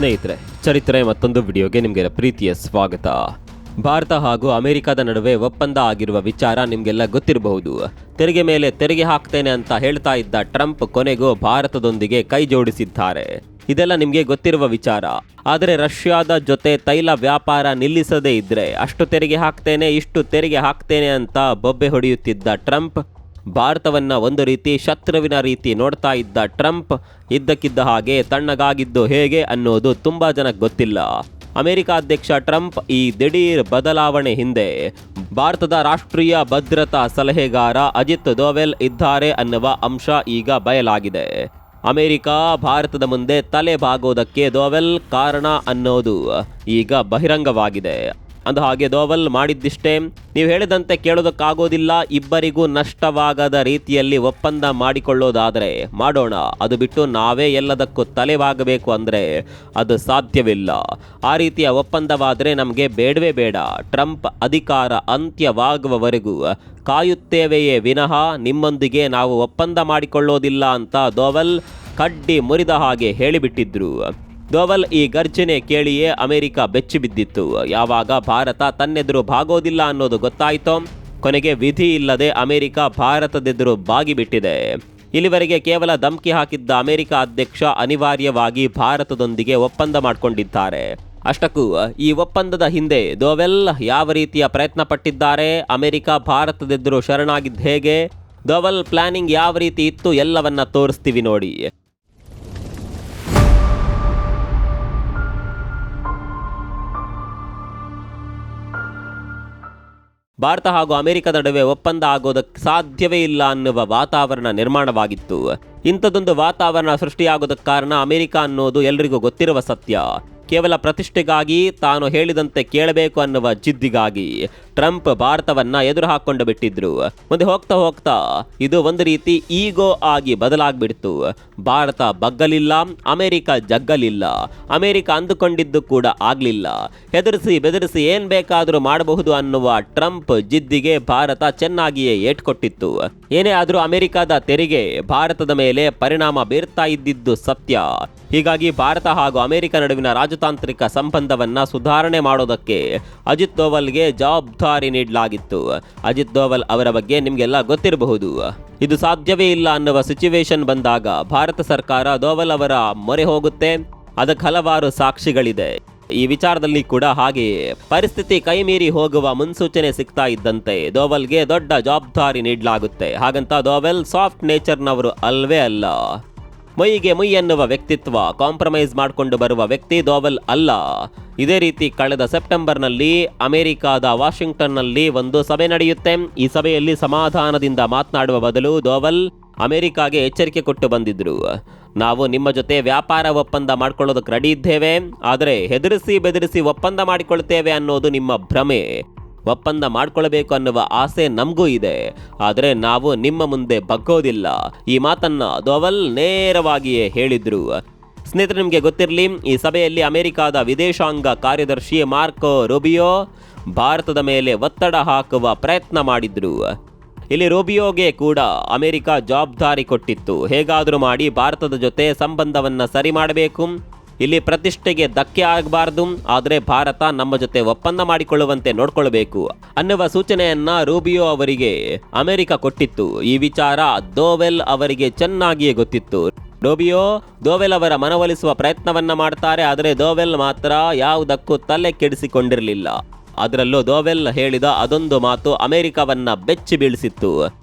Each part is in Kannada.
ಸ್ನೇಹಿತರೆ, ಚರಿತ್ರೆ ಮತ್ತೊಂದು ವಿಡಿಯೋಗೆ ನಿಮಗೆ ಪ್ರೀತಿಯ ಸ್ವಾಗತ. ಭಾರತ ಹಾಗೂ ಅಮೆರಿಕದ ನಡುವೆ ಒಪ್ಪಂದ ಆಗಿರುವ ವಿಚಾರ ನಿಮಗೆಲ್ಲ ಗೊತ್ತಿರಬಹುದು. ತೆರಿಗೆ ಮೇಲೆ ತೆರಿಗೆ ಹಾಕ್ತೇನೆ ಅಂತ ಹೇಳ್ತಾ ಇದ್ದ ಟ್ರಂಪ್ ಕೊನೆಗೂ ಭಾರತದೊಂದಿಗೆ ಕೈ ಜೋಡಿಸಿದ್ದಾರೆ. ಇದೆಲ್ಲ ನಿಮಗೆ ಗೊತ್ತಿರುವ ವಿಚಾರ. ಆದರೆ ರಷ್ಯಾದ ಜೊತೆ ತೈಲ ವ್ಯಾಪಾರ ನಿಲ್ಲಿಸದೇ ಇದ್ರೆ ಅಷ್ಟು ತೆರಿಗೆ ಹಾಕ್ತೇನೆ, ಇಷ್ಟು ತೆರಿಗೆ ಹಾಕ್ತೇನೆ ಅಂತ ಬೊಬ್ಬೆ ಹೊಡೆಯುತ್ತಿದ್ದ ಟ್ರಂಪ್, ಭಾರತವನ್ನ ಒಂದು ರೀತಿ ಶತ್ರುವಿನ ರೀತಿ ನೋಡ್ತಾ ಇದ್ದ ಟ್ರಂಪ್ ಇದ್ದಕ್ಕಿದ್ದ ಹಾಗೆ ತಣ್ಣಗಾಗಿದ್ದು ಹೇಗೆ ಅನ್ನೋದು ತುಂಬಾ ಜನಕ್ಕೆ ಗೊತ್ತಿಲ್ಲ. ಅಮೆರಿಕ ಅಧ್ಯಕ್ಷ ಟ್ರಂಪ್ ಈ ದಿಢೀರ್ ಬದಲಾವಣೆ ಹಿಂದೆ ಭಾರತದ ರಾಷ್ಟ್ರೀಯ ಭದ್ರತಾ ಸಲಹೆಗಾರ ಅಜಿತ್ ದೋವೆಲ್ ಇದ್ದಾರೆ ಅನ್ನುವ ಅಂಶ ಈಗ ಬಯಲಾಗಿದೆ. ಅಮೆರಿಕ ಭಾರತದ ಮುಂದೆ ತಲೆ ಬಾಗೋದಕ್ಕೆ ದೋವೆಲ್ ಕಾರಣ ಅನ್ನೋದು ಈಗ ಬಹಿರಂಗವಾಗಿದೆ. ಅಂದ ಹಾಗೆ ದೋವಲ್ ಮಾಡಿದ್ದಿಷ್ಟೇ, ನೀವು ಹೇಳಿದಂತೆ ಕೇಳೋದಕ್ಕಾಗೋದಿಲ್ಲ, ಇಬ್ಬರಿಗೂ ನಷ್ಟವಾಗದ ರೀತಿಯಲ್ಲಿ ಒಪ್ಪಂದ ಮಾಡಿಕೊಳ್ಳೋದಾದರೆ ಮಾಡೋಣ, ಅದು ಬಿಟ್ಟು ನಾವೇ ಎಲ್ಲದಕ್ಕೂ ತಲೆವಾಗಬೇಕು ಅಂದರೆ ಅದು ಸಾಧ್ಯವಿಲ್ಲ. ಆ ರೀತಿಯ ಒಪ್ಪಂದವಾದರೆ ನಮಗೆ ಬೇಡವೇ ಬೇಡ. ಟ್ರಂಪ್ ಅಧಿಕಾರ ಅಂತ್ಯವಾಗುವವರೆಗೂ ಕಾಯುತ್ತೇವೆಯೇ ವಿನಃ ನಿಮ್ಮೊಂದಿಗೆ ನಾವು ಒಪ್ಪಂದ ಮಾಡಿಕೊಳ್ಳೋದಿಲ್ಲ ಅಂತ ದೋವಲ್ ಕಡ್ಡಿ ಮುರಿದ ಹಾಗೆ ಹೇಳಿಬಿಟ್ಟಿದ್ರು. ದೋವಲ್ ಈ ಗರ್ಜನೆ ಕೇಳಿಯೇ ಅಮೆರಿಕ ಬೆಚ್ಚಿ ಬಿದ್ದಿತ್ತು. ಯಾವಾಗ ಭಾರತ ತನ್ನೆದುರು ಭಾಗೋದಿಲ್ಲ ಅನ್ನೋದು ಗೊತ್ತಾಯ್ತೋ, ಕೊನೆಗೆ ವಿಧಿ ಇಲ್ಲದೆ ಅಮೆರಿಕ ಭಾರತದೆದುರು ಬಾಗಿಬಿಟ್ಟಿದೆ. ಇಲ್ಲಿವರೆಗೆ ಕೇವಲ ಧಮಕಿ ಹಾಕಿದ್ದ ಅಮೆರಿಕ ಅಧ್ಯಕ್ಷ ಅನಿವಾರ್ಯವಾಗಿ ಭಾರತದೊಂದಿಗೆ ಒಪ್ಪಂದ ಮಾಡಿಕೊಂಡಿದ್ದಾರೆ. ಅಷ್ಟಕ್ಕೂ ಈ ಒಪ್ಪಂದದ ಹಿಂದೆ ದೋವೆಲ್ ಯಾವ ರೀತಿಯ ಪ್ರಯತ್ನ ಪಟ್ಟಿದ್ದಾರೆ, ಅಮೆರಿಕ ಭಾರತದೆದುರು ಶರಣಾಗಿದ್ದ ಹೇಗೆ, ದೋವಲ್ ಪ್ಲಾನಿಂಗ್ ಯಾವ ರೀತಿ ಇತ್ತು, ಎಲ್ಲವನ್ನ ತೋರಿಸ್ತೀವಿ ನೋಡಿ. ಭಾರತ ಹಾಗೂ ಅಮೆರಿಕದ ನಡುವೆ ಒಪ್ಪಂದ ಆಗೋದಕ್ಕೆ ಸಾಧ್ಯವೇ ಇಲ್ಲ ಅನ್ನುವ ವಾತಾವರಣ ನಿರ್ಮಾಣವಾಗಿತ್ತು. ಇಂಥದ್ದೊಂದು ವಾತಾವರಣ ಸೃಷ್ಟಿಯಾಗೋದಕ್ಕೆ ಕಾರಣ ಅಮೆರಿಕ ಅನ್ನೋದು ಎಲ್ರಿಗೂ ಗೊತ್ತಿರುವ ಸತ್ಯ. ಕೇವಲ ಪ್ರತಿಷ್ಠೆಗಾಗಿ, ತಾನು ಹೇಳಿದಂತೆ ಕೇಳಬೇಕು ಅನ್ನುವ ಜಿದ್ದಿಗಾಗಿ ಟ್ರಂಪ್ ಭಾರತವನ್ನ ಎದುರು ಹಾಕೊಂಡು ಬಿಟ್ಟಿದ್ರು. ಮುಂದೆ ಹೋಗ್ತಾ ಹೋಗ್ತಾ ಇದು ಒಂದು ರೀತಿ ಈಗೋ ಆಗಿ ಬದಲಾಗ್ಬಿಡ್ತು. ಭಾರತ ಬಗ್ಗಲಿಲ್ಲ, ಅಮೆರಿಕ ಜಗ್ಗಲಿಲ್ಲ. ಅಮೆರಿಕ ಅಂದುಕೊಂಡಿದ್ದು ಕೂಡ ಆಗ್ಲಿಲ್ಲ. ಹೆದರಿಸಿ ಬೆದರಿಸಿ ಏನ್ ಬೇಕಾದರೂ ಮಾಡಬಹುದು ಅನ್ನುವ ಟ್ರಂಪ್ ಜಿದ್ದಿಗೆ ಭಾರತ ಚೆನ್ನಾಗಿಯೇ ಏಟ್ಕೊಟ್ಟಿತ್ತು. ಏನೇ ಆದರೂ ಅಮೆರಿಕದ ತೆರಿಗೆ ಭಾರತದ ಮೇಲೆ ಪರಿಣಾಮ ಬೀರ್ತಾ ಇದ್ದಿದ್ದು ಸತ್ಯ. ಹೀಗಾಗಿ ಭಾರತ ಹಾಗೂ ಅಮೆರಿಕ ನಡುವಿನ ರಾಜತಾಂತ್ರಿಕ ಸಂಬಂಧವನ್ನ ಸುಧಾರಣೆ ಮಾಡೋದಕ್ಕೆ ಅಜಿತ್ ದೋವಲ್ಗೆ ಜವಾಬ್ದಾರಿ ನೀಡಲಾಗಿತ್ತು. ಅಜಿತ್ ದೋವಲ್ ಅವರ ಬಗ್ಗೆ ನಿಮಗೆಲ್ಲ ಗೊತ್ತಿರಬಹುದು. ಇದು ಸಾಧ್ಯವೇ ಇಲ್ಲ ಅನ್ನುವ ಸಿಚುವೇಶನ್ ಬಂದಾಗ ಭಾರತ ಸರ್ಕಾರ ದೋವಲ್ ಅವರ ಮೊರೆ ಹೋಗುತ್ತೆ. ಅದಕ್ಕೆ ಹಲವಾರು ಸಾಕ್ಷಿಗಳಿದೆ. ಈ ವಿಚಾರದಲ್ಲಿ ಕೂಡ ಹಾಗೆಯೇ ಪರಿಸ್ಥಿತಿ ಕೈಮೀರಿ ಹೋಗುವ ಮುನ್ಸೂಚನೆ ಸಿಗ್ತಾ ಇದ್ದಂತೆ ದೋವಲ್ಗೆ ದೊಡ್ಡ ಜವಾಬ್ದಾರಿ ನೀಡಲಾಗುತ್ತೆ. ಹಾಗಂತ ದೋವಲ್ ಸಾಫ್ಟ್ ನೇಚರ್ನವರು ಅಲ್ವೇ ಅಲ್ಲ. ಮೊಯ್ಯಿಗೆ ಮೊಯ್ ಎನ್ನುವ ವ್ಯಕ್ತಿತ್ವ, ಕಾಂಪ್ರಮೈಸ್ ಮಾಡಿಕೊಂಡು ಬರುವ ವ್ಯಕ್ತಿ ದೋವಲ್ ಅಲ್ಲ. ಇದೇ ರೀತಿ ಕಳೆದ ಸೆಪ್ಟೆಂಬರ್ನಲ್ಲಿ ಅಮೆರಿಕಾದ ವಾಷಿಂಗ್ಟನ್ನಲ್ಲಿ ಒಂದು ಸಭೆ ನಡೆಯುತ್ತೆ. ಈ ಸಭೆಯಲ್ಲಿ ಸಮಾಧಾನದಿಂದ ಮಾತನಾಡುವ ಬದಲು ದೋವಲ್ ಅಮೆರಿಕಾಗೆ ಎಚ್ಚರಿಕೆ ಕೊಟ್ಟು ಬಂದಿದ್ರು. ನಾವು ನಿಮ್ಮ ಜೊತೆ ವ್ಯಾಪಾರ ಒಪ್ಪಂದ ಮಾಡ್ಕೊಳ್ಳೋದಕ್ಕೆ ರೆಡಿ ಇದ್ದೇವೆ, ಆದರೆ ಹೆದರಿಸಿ ಬೆದರಿಸಿ ಒಪ್ಪಂದ ಮಾಡಿಕೊಳ್ತೇವೆ ಅನ್ನೋದು ನಿಮ್ಮ ಭ್ರಮೆ. ಒಪ್ಪಂದ ಮಾಡ್ಕೊಳ್ಬೇಕು ಅನ್ನುವ ಆಸೆ ನಮಗೂ ಇದೆ, ಆದರೆ ನಾವು ನಿಮ್ಮ ಮುಂದೆ ಬಗ್ಗೋದಿಲ್ಲ. ಈ ಮಾತನ್ನ ದೋವಲ್ ನೇರವಾಗಿಯೇ ಹೇಳಿದ್ರು. ಸ್ನೇಹಿತರೆ, ನಿಮಗೆ ಗೊತ್ತಿರಲಿ, ಈ ಸಭೆಯಲ್ಲಿ ಅಮೆರಿಕದ ವಿದೇಶಾಂಗ ಕಾರ್ಯದರ್ಶಿ ಮಾರ್ಕೋ ರೂಬಿಯೋ ಭಾರತದ ಮೇಲೆ ಒತ್ತಡ ಹಾಕುವ ಪ್ರಯತ್ನ ಮಾಡಿದ್ರು. ಇಲ್ಲಿ ರೂಬಿಯೋಗೆ ಕೂಡ ಅಮೆರಿಕ ಜವಾಬ್ದಾರಿ ಕೊಟ್ಟಿತ್ತು. ಹೇಗಾದರೂ ಮಾಡಿ ಭಾರತದ ಜೊತೆ ಸಂಬಂಧವನ್ನ ಸರಿ ಮಾಡಬೇಕು, ಇಲ್ಲಿ ಪ್ರತಿಷ್ಠೆಗೆ ಧಕ್ಕೆ ಆಗಬಾರ್ದು, ಆದರೆ ಭಾರತ ನಮ್ಮ ಜೊತೆ ಒಪ್ಪಂದ ಮಾಡಿಕೊಳ್ಳುವಂತೆ ನೋಡ್ಕೊಳ್ಬೇಕು ಅನ್ನುವ ಸೂಚನೆಯನ್ನ ರೂಬಿಯೋ ಅವರಿಗೆ ಅಮೆರಿಕ ಕೊಟ್ಟಿತ್ತು. ಈ ವಿಚಾರ ದೋವೆಲ್ ಅವರಿಗೆ ಚೆನ್ನಾಗಿಯೇ ಗೊತ್ತಿತ್ತು. ರೂಬಿಯೋ ದೋವೆಲ್ ಅವರ ಮನವೊಲಿಸುವ ಪ್ರಯತ್ನವನ್ನ ಮಾಡ್ತಾರೆ, ಆದರೆ ದೋವೆಲ್ ಮಾತ್ರ ಯಾವುದಕ್ಕೂ ತಲೆ ಕೆಡಿಸಿಕೊಂಡಿರಲಿಲ್ಲ. ಅದರಲ್ಲೂ ದೋವೆಲ್ ಹೇಳಿದ ಅದೊಂದು ಮಾತು ಅಮೆರಿಕವನ್ನ ಬೆಚ್ಚಿ ಬೀಳಿಸಿತ್ತು.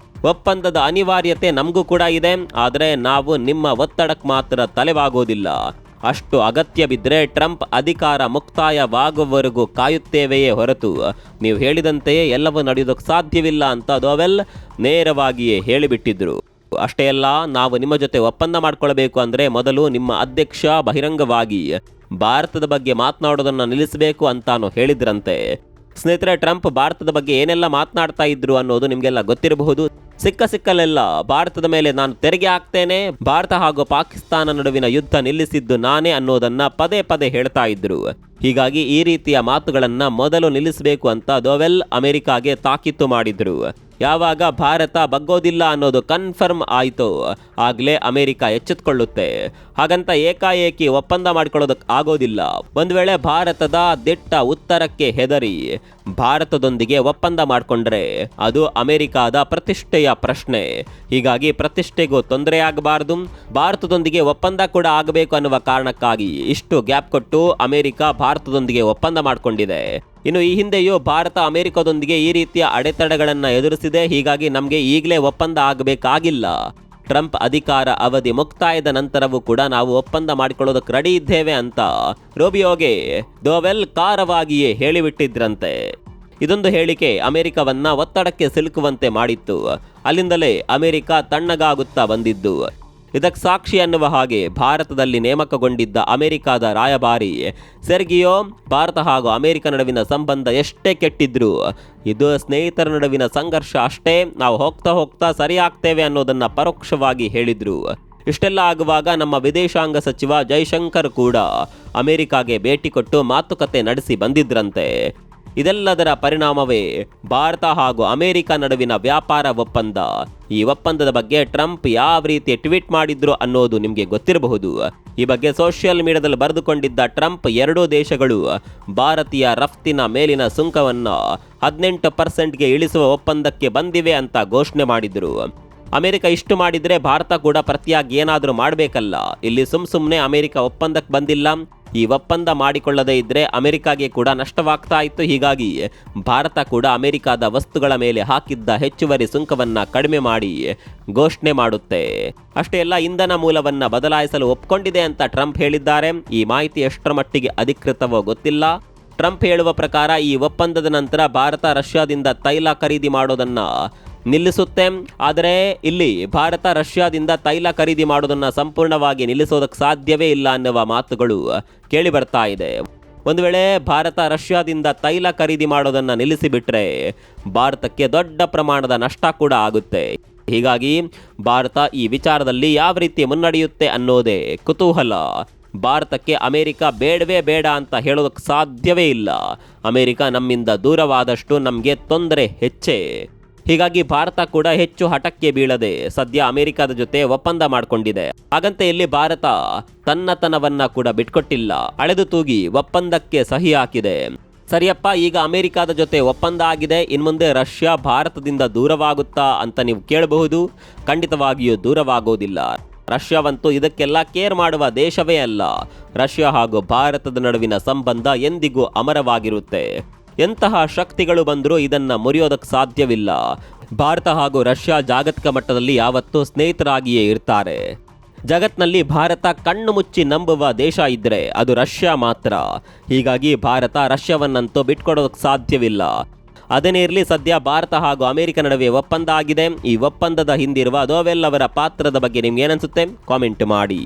ಒಪ್ಪಂದದ ಅನಿವಾರ್ಯತೆ ನಮಗೂ ಕೂಡ ಇದೆ, ಆದರೆ ನಾವು ನಿಮ್ಮ ಒತ್ತಡಕ್ಕೆ ಮಾತ್ರ ತಲೆವಾಗೋದಿಲ್ಲ. ಅಷ್ಟು ಅಗತ್ಯ ಬಿದ್ದರೆ ಟ್ರಂಪ್ ಅಧಿಕಾರ ಮುಕ್ತಾಯವಾಗುವವರೆಗೂ ಕಾಯುತ್ತೇವೆಯೇ ಹೊರತು ನೀವು ಹೇಳಿದಂತೆಯೇ ಎಲ್ಲವೂ ನಡೆಯೋದಕ್ಕೆ ಸಾಧ್ಯವಿಲ್ಲ ಅಂತ ದೋವೆಲ್ ನೇರವಾಗಿಯೇ ಹೇಳಿಬಿಟ್ಟಿದ್ರು. ಅಷ್ಟೇ ಅಲ್ಲ, ನಾವು ನಿಮ್ಮ ಜೊತೆ ಒಪ್ಪಂದ ಮಾಡ್ಕೊಳ್ಬೇಕು ಅಂದರೆ ಮೊದಲು ನಿಮ್ಮ ಅಧ್ಯಕ್ಷ ಬಹಿರಂಗವಾಗಿ ಭಾರತದ ಬಗ್ಗೆ ಮಾತನಾಡೋದನ್ನು ನಿಲ್ಲಿಸಬೇಕು ಅಂತಾನು ಹೇಳಿದ್ರಂತೆ. ಸ್ನೇಹಿತರೆ, ಟ್ರಂಪ್ ಭಾರತದ ಬಗ್ಗೆ ಏನೆಲ್ಲ ಮಾತನಾಡ್ತಾ ಇದ್ರು ಅನ್ನೋದು ನಿಮಗೆಲ್ಲ ಗೊತ್ತಿರಬಹುದು. ಸಿಕ್ಕಲೆಲ್ಲ ಭಾರತದ ಮೇಲೆ ನಾನು ತೆರಿಗೆ ಹಾಕ್ತೇನೆ, ಭಾರತ ಹಾಗೂ ಪಾಕಿಸ್ತಾನ ನಡುವಿನ ಯುದ್ಧ ನಿಲ್ಲಿಸಿದ್ದು ನಾನೇ ಅನ್ನೋದನ್ನ ಪದೇ ಪದೇ ಹೇಳ್ತಾ ಇದ್ರು. ಹೀಗಾಗಿ ಈ ರೀತಿಯ ಮಾತುಗಳನ್ನ ಮೊದಲು ನಿಲ್ಲಿಸಬೇಕು ಅಂತ ದೋವೆಲ್ ಅಮೆರಿಕಾಗೆ ತಾಕೀತು ಮಾಡಿದ್ರು. ಯಾವಾಗ ಭಾರತ ಬಗ್ಗೋದಿಲ್ಲ ಅನ್ನೋದು ಕನ್ಫರ್ಮ್ ಆಯಿತು ಆಗಲೇ ಅಮೆರಿಕ ಎಚ್ಚೆತ್ತುಕೊಳ್ಳುತ್ತೆ. ಹಾಗಂತ ಏಕಾಏಕಿ ಒಪ್ಪಂದ ಮಾಡಿಕೊಳ್ಳೋದಕ್ಕೆ ಆಗೋದಿಲ್ಲ. ಒಂದು ವೇಳೆ ಭಾರತದ ದಿಟ್ಟ ಉತ್ತರಕ್ಕೆ ಹೆದರಿ ಭಾರತದೊಂದಿಗೆ ಒಪ್ಪಂದ ಮಾಡಿಕೊಂಡ್ರೆ ಅದು ಅಮೆರಿಕಾದ ಪ್ರತಿಷ್ಠೆಯ ಪ್ರಶ್ನೆ. ಹೀಗಾಗಿ ಪ್ರತಿಷ್ಠೆಗೂ ತೊಂದರೆ ಆಗಬಾರ್ದು, ಭಾರತದೊಂದಿಗೆ ಒಪ್ಪಂದ ಕೂಡ ಆಗಬೇಕು ಅನ್ನುವ ಕಾರಣಕ್ಕಾಗಿ ಇಷ್ಟು ಗ್ಯಾಪ್ ಕೊಟ್ಟು ಅಮೆರಿಕ ಭಾರತದೊಂದಿಗೆ ಒಪ್ಪಂದ ಮಾಡಿಕೊಂಡಿದೆ. ಇನ್ನು ಈ ಹಿಂದೆಯೂ ಭಾರತ ಅಮೆರಿಕದೊಂದಿಗೆ ಈ ರೀತಿಯ ಅಡೆತಡೆಗಳನ್ನು ಎದುರಿಸಿದೆ. ಹೀಗಾಗಿ ನಮಗೆ ಈಗಲೇ ಒಪ್ಪಂದ ಆಗಬೇಕಾಗಿಲ್ಲ. ಟ್ರಂಪ್ ಅಧಿಕಾರ ಅವಧಿ ಮುಕ್ತಾಯದ ನಂತರವೂ ಕೂಡ ನಾವು ಒಪ್ಪಂದ ಮಾಡಿಕೊಳ್ಳೋದಕ್ಕೆ ರೆಡಿ ಇದ್ದೇವೆ ಅಂತ ರೂಬಿಯೋಗೆ ದೋವೆಲ್ ಖಾರವಾಗಿಯೇ ಹೇಳಿಬಿಟ್ಟಿದ್ರಂತೆ. ಇದೊಂದು ಹೇಳಿಕೆ ಅಮೆರಿಕವನ್ನ ಒತ್ತಡಕ್ಕೆ ಸಿಲುಕುವಂತೆ ಮಾಡಿತ್ತು. ಅಲ್ಲಿಂದಲೇ ಅಮೆರಿಕ ತಣ್ಣಗಾಗುತ್ತಾ ಬಂದಿದ್ದು. ಇದಕ್ಕೆ ಸಾಕ್ಷಿ ಅನ್ನುವ ಹಾಗೆ ಭಾರತದಲ್ಲಿ ನೇಮಕಗೊಂಡಿದ್ದ ಅಮೆರಿಕದ ರಾಯಭಾರಿ ಸೆರ್ಗಿಯೋ ಭಾರತ ಹಾಗೂ ಅಮೆರಿಕ ನಡುವಿನ ಸಂಬಂಧ ಎಷ್ಟೇ ಕೆಟ್ಟಿದ್ರು ಇದು ಸ್ನೇಹಿತರ ನಡುವಿನ ಸಂಘರ್ಷ ಅಷ್ಟೇ, ನಾವು ಹೋಗ್ತಾ ಹೋಗ್ತಾ ಸರಿ ಆಗ್ತೇವೆ ಅನ್ನೋದನ್ನ ಪರೋಕ್ಷವಾಗಿ ಹೇಳಿದ್ರು. ಇಷ್ಟೆಲ್ಲ ಆಗುವಾಗ ನಮ್ಮ ವಿದೇಶಾಂಗ ಸಚಿವ ಜೈಶಂಕರ್ ಕೂಡ ಅಮೆರಿಕಾಗೆ ಭೇಟಿ ಕೊಟ್ಟು ಮಾತುಕತೆ ನಡೆಸಿ ಬಂದಿದ್ರಂತೆ. ಇದೆಲ್ಲದರ ಪರಿಣಾಮವೇ ಭಾರತ ಹಾಗೂ ಅಮೆರಿಕ ನಡುವಿನ ವ್ಯಾಪಾರ ಒಪ್ಪಂದ. ಈ ಒಪ್ಪಂದದ ಬಗ್ಗೆ ಟ್ರಂಪ್ ಯಾವ ರೀತಿ ಟ್ವೀಟ್ ಮಾಡಿದ್ರು ಅನ್ನೋದು ನಿಮಗೆ ಗೊತ್ತಿರಬಹುದು. ಈ ಬಗ್ಗೆ ಸೋಷಿಯಲ್ ಮೀಡಿಯಾದಲ್ಲಿ ಬರೆದುಕೊಂಡಿದ್ದ ಟ್ರಂಪ್ ಎರಡೂ ದೇಶಗಳು ಭಾರತೀಯ ರಫ್ತಿನ ಮೇಲಿನ ಸುಂಕವನ್ನು 18% ಇಳಿಸುವ ಒಪ್ಪಂದಕ್ಕೆ ಬಂದಿವೆ ಅಂತ ಘೋಷಣೆ ಮಾಡಿದ್ರು. ಅಮೆರಿಕ ಇಷ್ಟು ಮಾಡಿದ್ರೆ ಭಾರತ ಕೂಡ ಪ್ರತಿಯಾಗಿ ಏನಾದರೂ ಮಾಡಬೇಕಲ್ಲ. ಇಲ್ಲಿ ಸುಮ್ಮನೆ ಅಮೆರಿಕ ಒಪ್ಪಂದಕ್ಕೆ ಬಂದಿಲ್ಲ. ಈ ಒಪ್ಪಂದ ಮಾಡಿಕೊಳ್ಳದೇ ಇದ್ರೆ ಅಮೆರಿಕಾಗೆ ಕೂಡ ನಷ್ಟವಾಗ್ತಾ ಇತ್ತು. ಹೀಗಾಗಿ ಭಾರತ ಕೂಡ ಅಮೆರಿಕದ ವಸ್ತುಗಳ ಮೇಲೆ ಹಾಕಿದ್ದ ಹೆಚ್ಚುವರಿ ಸುಂಕವನ್ನ ಕಡಿಮೆ ಮಾಡಿ ಘೋಷಣೆ ಮಾಡುತ್ತೆ. ಅಷ್ಟೇ ಅಲ್ಲ, ಇಂಧನ ಮೂಲವನ್ನ ಬದಲಾಯಿಸಲು ಒಪ್ಕೊಂಡಿದೆ ಅಂತ ಟ್ರಂಪ್ ಹೇಳಿದ್ದಾರೆ. ಈ ಮಾಹಿತಿ ಎಷ್ಟರ ಮಟ್ಟಿಗೆ ಅಧಿಕೃತವೋ ಗೊತ್ತಿಲ್ಲ. ಟ್ರಂಪ್ ಹೇಳುವ ಪ್ರಕಾರ ಈ ಒಪ್ಪಂದದ ನಂತರ ಭಾರತ ರಷ್ಯಾದಿಂದ ತೈಲ ಖರೀದಿ ಮಾಡೋದನ್ನ ನಿಲ್ಲಿಸುತ್ತೆ. ಆದರೆ ಇಲ್ಲಿ ಭಾರತ ರಷ್ಯಾದಿಂದ ತೈಲ ಖರೀದಿ ಮಾಡೋದನ್ನ ಸಂಪೂರ್ಣವಾಗಿ ನಿಲ್ಲಿಸೋದಕ್ಕೆ ಸಾಧ್ಯವೇ ಇಲ್ಲ ಅನ್ನುವ ಮಾತುಗಳು ಕೇಳಿ ಬರ್ತಾ ಇದೆ. ಒಂದು ವೇಳೆ ಭಾರತ ರಷ್ಯಾದಿಂದ ತೈಲ ಖರೀದಿ ಮಾಡೋದನ್ನ ನಿಲ್ಲಿಸಿಬಿಟ್ರೆ ಭಾರತಕ್ಕೆ ದೊಡ್ಡ ಪ್ರಮಾಣದ ನಷ್ಟ ಕೂಡ ಆಗುತ್ತೆ. ಹೀಗಾಗಿ ಭಾರತ ಈ ವಿಚಾರದಲ್ಲಿ ಯಾವ ರೀತಿ ಮುನ್ನಡೆಯುತ್ತೆ ಅನ್ನೋದೇ ಕುತೂಹಲ. ಭಾರತಕ್ಕೆ ಅಮೆರಿಕ ಬೇಡವೇ ಬೇಡ ಅಂತ ಹೇಳೋದಕ್ಕೆ ಸಾಧ್ಯವೇ ಇಲ್ಲ. ಅಮೆರಿಕ ನಮ್ಮಿಂದ ದೂರವಾದಷ್ಟು ನಮಗೆ ತೊಂದರೆ ಹೆಚ್ಚೇ. ಹೀಗಾಗಿ ಭಾರತ ಕೂಡ ಹೆಚ್ಚು ಹಠಕ್ಕೆ ಬೀಳದೆ ಸದ್ಯ ಅಮೆರಿಕದ ಜೊತೆ ಒಪ್ಪಂದ ಮಾಡಿಕೊಂಡಿದೆ. ಹಾಗಂತೆ ಇಲ್ಲಿ ಭಾರತ ತನ್ನತನವನ್ನ ಕೂಡ ಬಿಟ್ಕೊಟ್ಟಿಲ್ಲ. ಅಳೆದು ತೂಗಿ ಒಪ್ಪಂದಕ್ಕೆ ಸಹಿ ಹಾಕಿದೆ. ಸರಿಯಪ್ಪ, ಈಗ ಅಮೆರಿಕದ ಜೊತೆ ಒಪ್ಪಂದ ಆಗಿದೆ, ಇನ್ಮುಂದೆ ರಷ್ಯಾ ಭಾರತದಿಂದ ದೂರವಾಗುತ್ತಾ ಅಂತ ನೀವು ಕೇಳಬಹುದು. ಖಂಡಿತವಾಗಿಯೂ ದೂರವಾಗೋದಿಲ್ಲ. ರಷ್ಯಾವಂತೂ ಇದಕ್ಕೆಲ್ಲ ಕೇರ್ ಮಾಡುವ ದೇಶವೇ ಅಲ್ಲ. ರಷ್ಯಾ ಹಾಗೂ ಭಾರತದ ನಡುವಿನ ಸಂಬಂಧ ಎಂದಿಗೂ ಅಮರವಾಗಿರುತ್ತೆ. ಎಂತಹ ಶಕ್ತಿಗಳು ಬಂದರೂ ಇದನ್ನ ಮುರಿಯೋದಕ್ಕೆ ಸಾಧ್ಯವಿಲ್ಲ. ಭಾರತ ಹಾಗೂ ರಷ್ಯಾ ಜಾಗತಿಕ ಮಟ್ಟದಲ್ಲಿ ಯಾವತ್ತೂ ಸ್ನೇಹಿತರಾಗಿಯೇ ಇರ್ತಾರೆ. ಜಗತ್ನಲ್ಲಿ ಭಾರತ ಕಣ್ಣು ಮುಚ್ಚಿ ನಂಬುವ ದೇಶ ಇದ್ದರೆ ಅದು ರಷ್ಯಾ ಮಾತ್ರ. ಹೀಗಾಗಿ ಭಾರತ ರಷ್ಯಾವನ್ನಂತೂ ಬಿಟ್ಕೊಡೋದಕ್ಕೆ ಸಾಧ್ಯವಿಲ್ಲ. ಅದೇನೇ ಇರಲಿ, ಸದ್ಯ ಭಾರತ ಹಾಗೂ ಅಮೆರಿಕ ನಡುವೆ ಒಪ್ಪಂದ ಆಗಿದೆ. ಈ ಒಪ್ಪಂದದ ಹಿಂದಿರುವ ದೋವೆಲ್ ಅವರ ಪಾತ್ರದ ಬಗ್ಗೆ ನಿಮ್ಗೆ ಏನನ್ಸುತ್ತೆ ಕಾಮೆಂಟ್ ಮಾಡಿ.